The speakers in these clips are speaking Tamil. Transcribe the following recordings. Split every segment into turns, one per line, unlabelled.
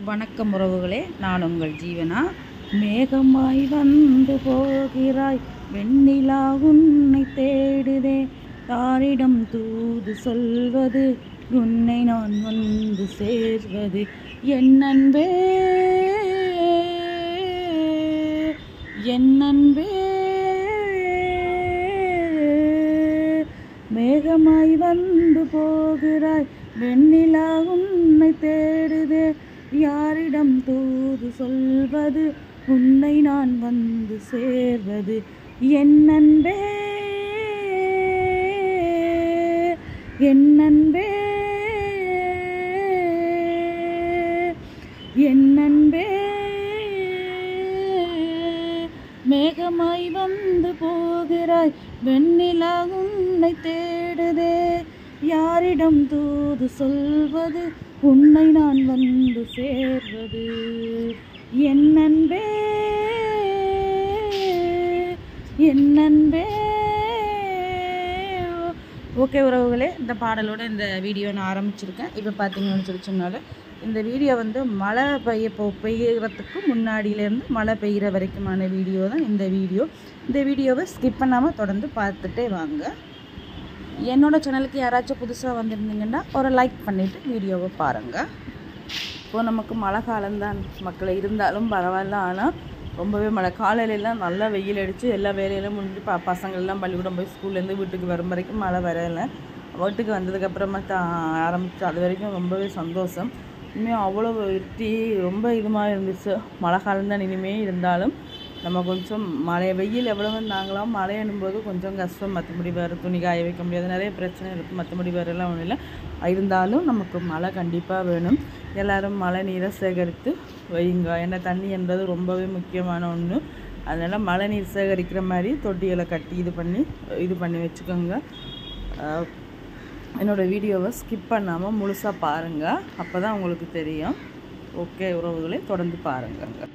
வணக்கம் உறவுகளே, நான் உங்கள் ஜீவனா. மேகமாய் வந்து போகிறாய், வெண்ணிலா உன்னை தேடுதே, யாரிடம் தூது சொல்வது, உன்னை நான் வந்து சேர்வது, என் அன்பே என் அன்பே. மேகமாய் வந்து போகிறாய், வெண்ணிலா உன்னை தேடுதே, யாரிடம் தூது சொல்வது, உன்னை நான் வந்து சேர்வது, என் அன்பே என் அன்பே என் அன்பே. மேகமாய் வந்து போகிறாய், வெண்ணிலா உன்னை தேடுதே, யாரிடம் தூது சொல்வது, உன்னை நான் வந்து சேர்வது, என் அன்பே என் அன்பே. ஓகே உறவுகளே, இந்த பாடலோட இந்த வீடியோ நான் ஆரம்பிச்சிருக்கேன். இப்போ பார்த்தீங்கன்னு சொன்னாலும் இந்த வீடியோ வந்து மழை பெய்யறதுக்கு முன்னாடியிலேருந்து மழை பெய்கிற வரைக்குமான வீடியோ தான் இந்த வீடியோ. இந்த வீடியோவை ஸ்கிப் பண்ணாமல் தொடர்ந்து பார்த்துட்டே வாங்க. என்னோட சேனலுக்கு யாராச்சும் புதுசாக வந்திருந்தீங்கன்னா ஒரு லைக் பண்ணிவிட்டு வீடியோவை பாருங்கள். இப்போது நமக்கு மழை காலம்தான் மக்களை, இருந்தாலும் பரவாயில்ல. ஆனால் ரொம்பவே மழை, காலையிலலாம் நல்லா வெயில் அடித்து எல்லா வேலையெல்லாம் முடிஞ்சு பசங்கள்லாம் பள்ளிக்கூடம் போய் ஸ்கூல்லேருந்து வீட்டுக்கு வரும் வரைக்கும் மழை வரலை. வீட்டுக்கு வந்ததுக்கப்புறமா ஆரம்பிச்சு அது வரைக்கும் ரொம்பவே சந்தோஷம். இனிமேல் அவ்வளோ இருட்டி ரொம்ப இதுமாக இருந்துச்சு. மழை காலம்தான் இனிமேல், இருந்தாலும் நம்ம கொஞ்சம் வெயில் எவ்வளவு நாங்களாம் மழை அனும்போது கொஞ்சம் கஷ்டம். மற்றபடி வேறு துணி காய வைக்க முடியாது, நிறைய பிரச்சனை இருக்குது. மற்றபடி வேறெல்லாம் ஒன்றும் இல்லை. இருந்தாலும் நமக்கு மழை கண்டிப்பாக வேணும். எல்லோரும் மழை நீரை சேகரித்து வைங்க. ஏன்னா தண்ணி என்பது ரொம்பவே முக்கியமான ஒன்று. அதனால் மழை நீர் சேகரிக்கிற மாதிரி தொட்டிகளை கட்டி இது பண்ணி வச்சுக்கோங்க. என்னோடய வீடியோவை ஸ்கிப் பண்ணாமல் முழுசாக பாருங்கள், அப்போ தான் உங்களுக்கு தெரியும். ஓகே உறவுகளை, தொடர்ந்து பாருங்கள்.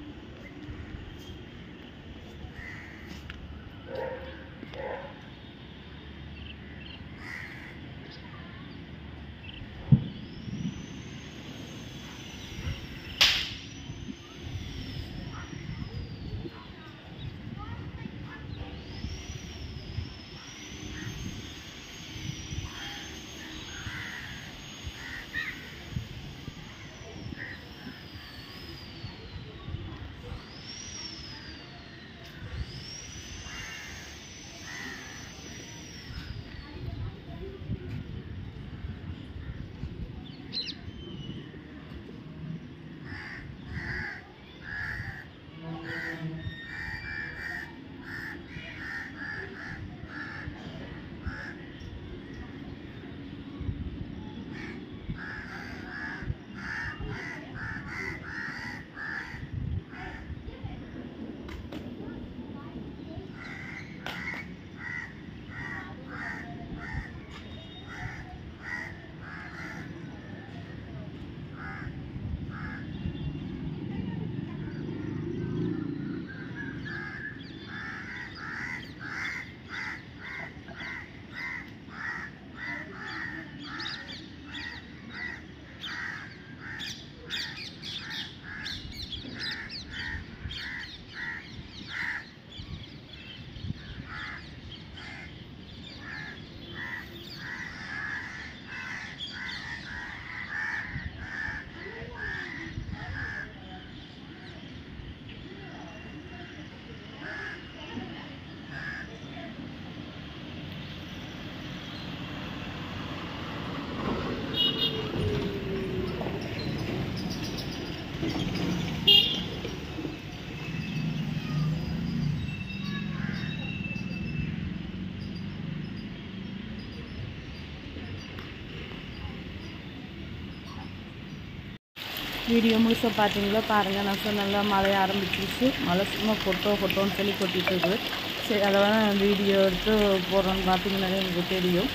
வீடியோ முழுசாக பார்த்தீங்களா பாருங்கள். நான் சொன்னல மழை ஆரம்பிச்சிருச்சு. மழை சும்மா கொட்டோன்னு சொல்லி கொட்டிகிட்டு இருக்குது. சரி, அதை நான் வீடியோ எடுத்து போடுறோன்னு பார்த்தீங்கன்னாலே எனக்கு தெரியும்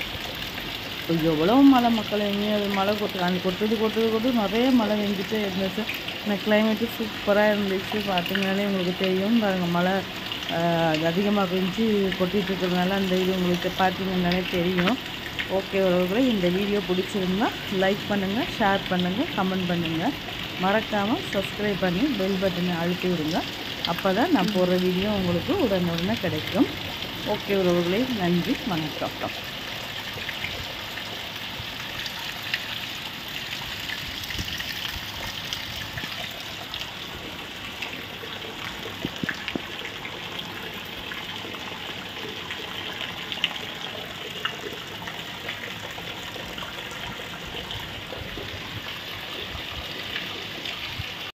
எவ்வளோ மழை மக்கள். அது மழை கொட்டுது நிறைய மழை வெஞ்சிட்டே இருந்துச்சு. இந்த கிளைமேட்டு சூப்பராக இருந்துச்சு. பார்த்தீங்கன்னாலே உங்களுக்கு தெரியும் பாருங்கள். மழை அதிகமாக பெஞ்சு கொட்டிகிட்டு இருக்கிறதுனால அந்த இது உங்களுக்கு பார்த்தீங்கன்னாலே தெரியும். ஓகே உறவுகளே, இந்த வீடியோ பிடிச்சிருந்தா லைக் பண்ணுங்கள், ஷேர் பண்ணுங்கள், கமெண்ட் பண்ணுங்கள். மறக்காமல் சப்ஸ்கிரைப் பண்ணி பெல் பட்டனை அழுத்தி விடுங்க. அப்போ தான் நான் போடுற வீடியோ உங்களுக்கு உடனுடனே கிடைக்கும். ஓகே உறவுகளே, நன்றி, வணக்கம்.